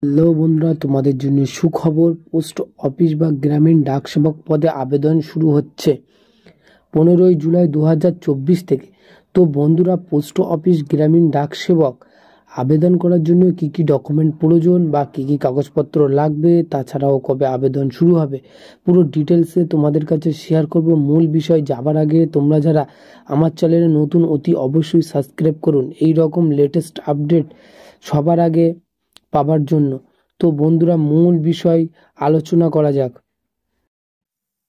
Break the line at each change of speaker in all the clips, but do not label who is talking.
Hello বন্ধুরা, তোমাদের জন্য সুখবর। পোস্ট অফিস বা গ্রামীণ ডাক সেবক পদে আবেদন শুরু হচ্ছে 15 জুলাই 2024 থেকে। তো বন্ধুরা, পোস্ট অফিস গ্রামীণ ডাক সেবক আবেদন করার জন্য কি কি ডকুমেন্ট প্রয়োজন বা কি কি কাগজপত্র লাগবে, তাছাড়াও কবে আবেদন শুরু হবে, পুরো ডিটেলসে তোমাদের কাছে শেয়ার করব। মূল বিষয় যাবার আগে তোমরা যারা আমার চ্যানেলে নতুন, অতি অবশ্যই সাবস্ক্রাইব করুন এই রকম লেটেস্ট আপডেট সবার আগে পাবার জন্য। তো বন্ধুরা, মূল বিষয় আলোচনা করা যাক।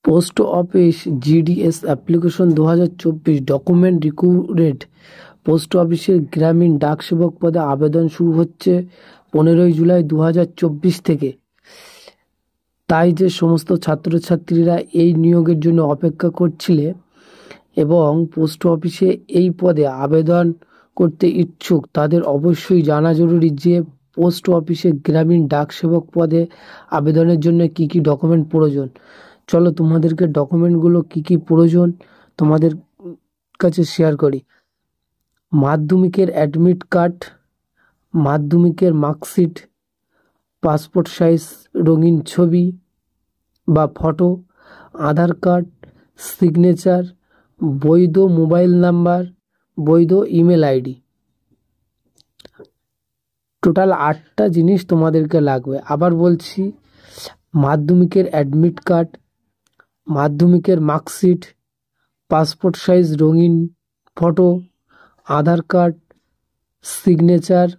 Post office GDS application 2024 document recruitment. Post অফিসের গ্রামীণ ডাক সেবক পদে আবেদন শুরু হচ্ছে 15 জুলাই 2024 থেকে। তাই যে সমস্ত ছাত্রছাত্রীরা এই নিয়োগের জন্য অপেক্ষা করছিলে এবং পোস্ট অফিসে এই পদে আবেদন করতে ইচ্ছুক, তাদের অবশ্যই জানা জরুরি যে পোস্ট অফিসে গ্রামীণ ডাক সেবক পদে আবেদনের জন্য কি কি ডকুমেন্ট প্রয়োজন। চলো তোমাদেরকে ডকুমেন্টগুলো কি কি প্রয়োজন তোমাদের কাছে শেয়ার করি। মাধ্যমিকের অ্যাডমিট কার্ড, মাধ্যমিকের মার্কশিট, পাসপোর্ট সাইজ রঙিন ছবি বা ফটো, আধার কার্ড, সিগনেচার, বৈধ মোবাইল নাম্বার, বৈধ ইমেল আইডি। টোটাল 8টা জিনিস তোমাদেরকে লাগবে। আবার বলছি, মাধ্যমিকের অ্যাডমিট কার্ড, মাধ্যমিকের মার্কশিট, পাসপোর্ট সাইজ রঙিন ফটো, আধার কার্ড, সিগনেচার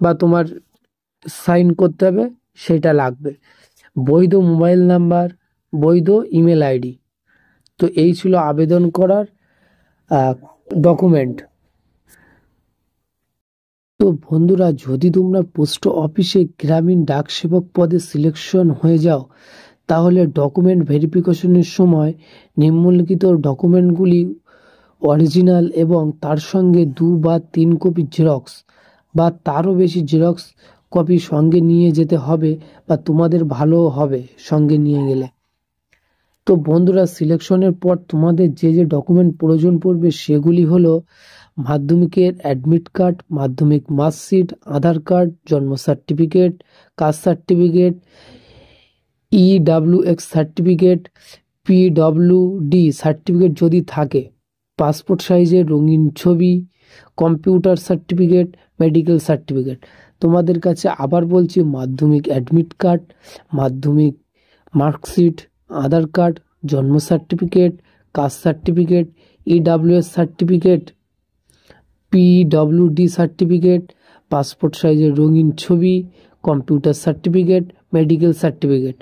বা তোমার সাইন করতে হবে সেটা লাগবে, বৈধ মোবাইল নাম্বার, বৈধ ইমেল আইডি। তো এই ছিল আবেদন করার ডকুমেন্ট। তো বন্ধুরা, যদি তোমরা পোস্ট অফিসে গ্রামীণ ডাক সেবক পদে সিলেকশন হয়ে যাও, তাহলে ডকুমেন্ট ভেরিফিকেশনের সময় নিম্নলিখিত ডকুমেন্টগুলি অরিজিনাল এবং তার সঙ্গে 2 বা 3 কপি জেরক্স বা তারও বেশি জেরক্স কপি সঙ্গে নিয়ে যেতে হবে, বা তোমাদের ভালো হবে সঙ্গে নিয়ে গেলে। তো বন্ধুরা, সিলেকশনের পর তোমাদের যে যে ডকুমেন্ট প্রয়োজন পড়বে সেগুলি হলো মাধ্যমিকের অ্যাডমিট কার্ড, মাধ্যমিক মার্কশিট, আধার কার্ড, জন্ম certificate, caste certificate, EWX certificate, PWD certificate যদি থাকে, পাসপোর্ট সাইজের রঙিন ছবি, কম্পিউটার সার্টিফিকেট, মেডিকেল সার্টিফিকেট। তোমাদের কাছে আবার বলছি, মাধ্যমিক অ্যাডমিট কার্ড, মাধ্যমিক মার্কশিট, আধার কার্ড, জন্ম certificate, caste certificate, EWS certificate, PWD certificate, passport সাইজের রঙিন ছবি, কম্পিউটার সার্টিফিকেট, মেডিকেল সার্টিফিকেট।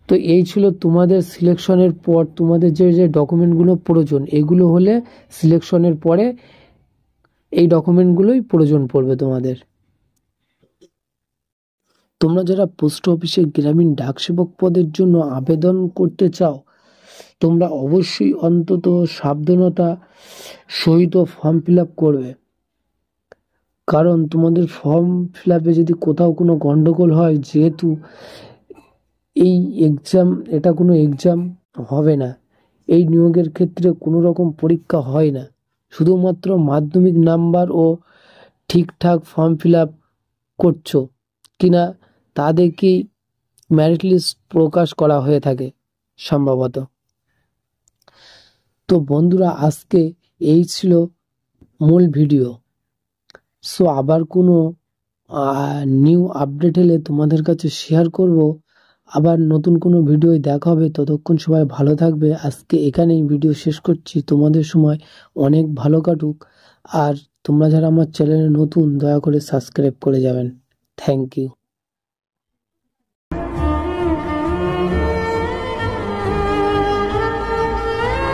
তো এই ছিল তোমাদের সিলেকশনের পর তোমাদের যে যে ডকুমেন্টগুলো প্রয়োজন। এগুলো হলে সিলেকশনের পরে এই ডকুমেন্টগুলোই প্রয়োজন পড়বে তোমাদের। তোমরা যারা পোস্ট অফিসে গ্রামীণ ডাক সেবক পদের জন্য আবেদন করতে চাও, তোমরা অবশ্যই অন্তত সাবধানতা সহিত ফর্ম ফিল আপ করবে। কারণ তোমাদের ফর্ম ফিল আপে যদি কোথাও কোনো গন্ডগোল হয়, যেহেতু এই এক্সাম, এটা কোনো এক্সাম হবে না, এই নিয়োগের ক্ষেত্রে কোনো রকম পরীক্ষা হয় না, শুধুমাত্র মাধ্যমিক নাম্বার ও ঠিকঠাক ফর্ম ফিল আপ করছো কিনা তা দেখেই মেরিট লিস্ট প্রকাশ করা হয়ে থাকে সম্ভবত। তো বন্ধুরা, আজকে এই ছিল মূল ভিডিও। সো আবার কোনো নিউ আপডেট এলে তোমাদের কাছে শেয়ার করব। আবার নতুন কোনো ভিডিও দেখা হবে। ততক্ষণ সবাই ভালো থাকবে। আজকে এখানেই ভিডিও শেষ করছি। তোমাদের সময় অনেক ভালো কাটুক। আর তোমরা যারা আমার চ্যানেলে নতুন, দয়া করে সাবস্ক্রাইব করে যাবেন। Thank you.